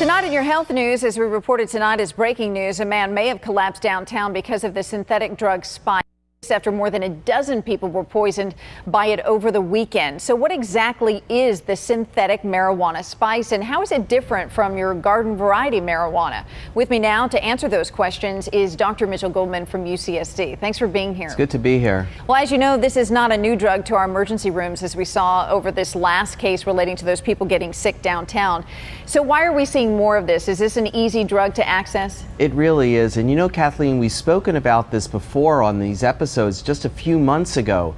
Tonight in your health news, as we reported tonight as breaking news, a man may have collapsed downtown because of the synthetic drug Spice after more than a dozen people were poisoned by it over the weekend. So what exactly is the synthetic marijuana Spice, and how is it different from your garden variety marijuana? With me now to answer those questions is Dr. Mitchel Goldman from UCSD. Thanks for being here. It's good to be here. Well, as you know, this is not a new drug to our emergency rooms, as we saw over this last case relating to those people getting sick downtown. So why are we seeing more of this? Is this an easy drug to access? It really is. And you know, Kathleen, we've spoken about this before on these episodes just a few months ago.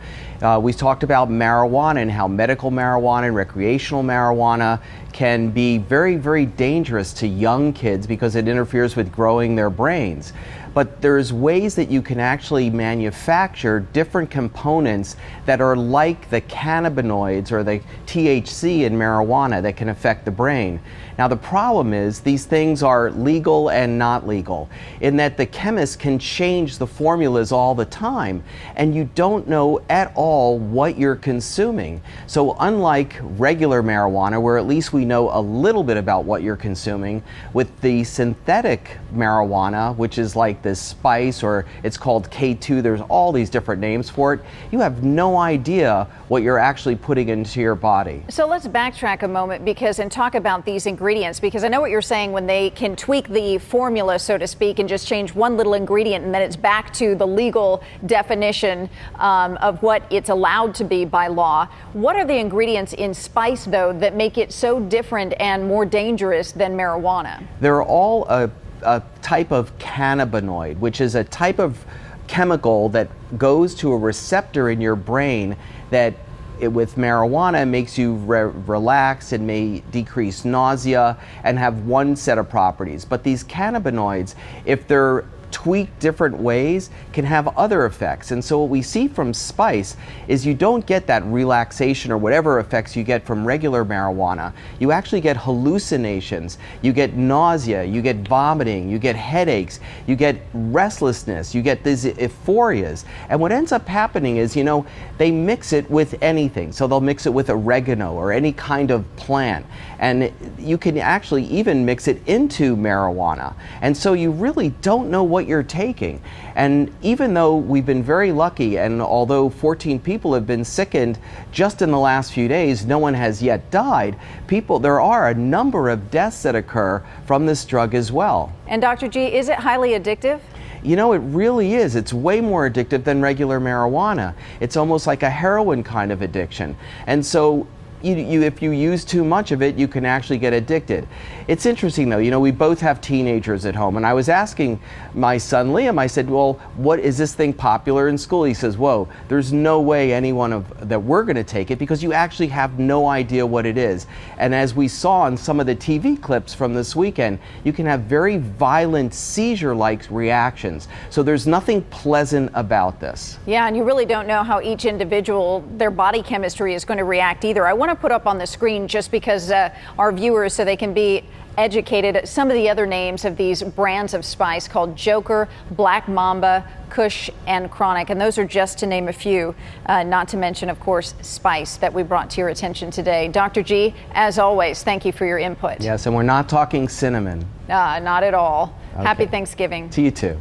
We talked about marijuana and how medical marijuana and recreational marijuana can be very, very dangerous to young kids because it interferes with growing their brains. But there's ways that you can actually manufacture different components that are like the cannabinoids or the THC in marijuana that can affect the brain. Now the problem is these things are legal and not legal in that the chemists can change the formulas all the time and you don't know at all what you're consuming. So unlike regular marijuana, where at least we know a little bit about what you're consuming, with the synthetic marijuana, which is like this Spice, or it's called K2, there's all these different names for it, you have no idea what you're actually putting into your body. So let's backtrack a moment and talk about these ingredients, because I know what you're saying when they can tweak the formula, so to speak, and just change one little ingredient and then it's back to the legal definition of what it's allowed to be by law. What are the ingredients in Spice, though, that make it so different and more dangerous than marijuana? They're all a type of cannabinoid, which is a type of chemical that goes to a receptor in your brain that with marijuana makes you relax and may decrease nausea and have one set of properties. But these cannabinoids, if they're tweaked different ways, can have other effects. And so what we see from Spice is you don't get that relaxation or whatever effects you get from regular marijuana. You actually get hallucinations, you get nausea, you get vomiting, you get headaches, you get restlessness, you get these euphorias. And what ends up happening is, you know, they mix it with anything. So they'll mix it with oregano or any kind of plant. And you can actually even mix it into marijuana. And so you really don't know what you're taking. And even though we've been very lucky, and although 14 people have been sickened just in the last few days, no one has yet died, there are a number of deaths that occur from this drug as well. And Dr. G, is it highly addictive? You know, it really is. It's way more addictive than regular marijuana. It's almost like a heroin kind of addiction. And so if you use too much of it, you can actually get addicted. It's interesting though, you know, we both have teenagers at home, and I was asking my son Liam, I said, well, what is this thing popular in school? He says, whoa, there's no way that we're gonna take it because you actually have no idea what it is. And as we saw in some of the TV clips from this weekend, you can have very violent seizure-like reactions. So there's nothing pleasant about this. Yeah, and you really don't know how each individual, their body chemistry is going to react either. I want to put up on the screen, just because our viewers, so they can be educated, some of the other names of these brands of Spice called Joker, Black Mamba, Kush, and Chronic. And those are just to name a few, not to mention, of course, Spice that we brought to your attention today. Dr. G, as always, thank you for your input. Yes, and we're not talking cinnamon. Not at all. Okay. Happy Thanksgiving. To you too.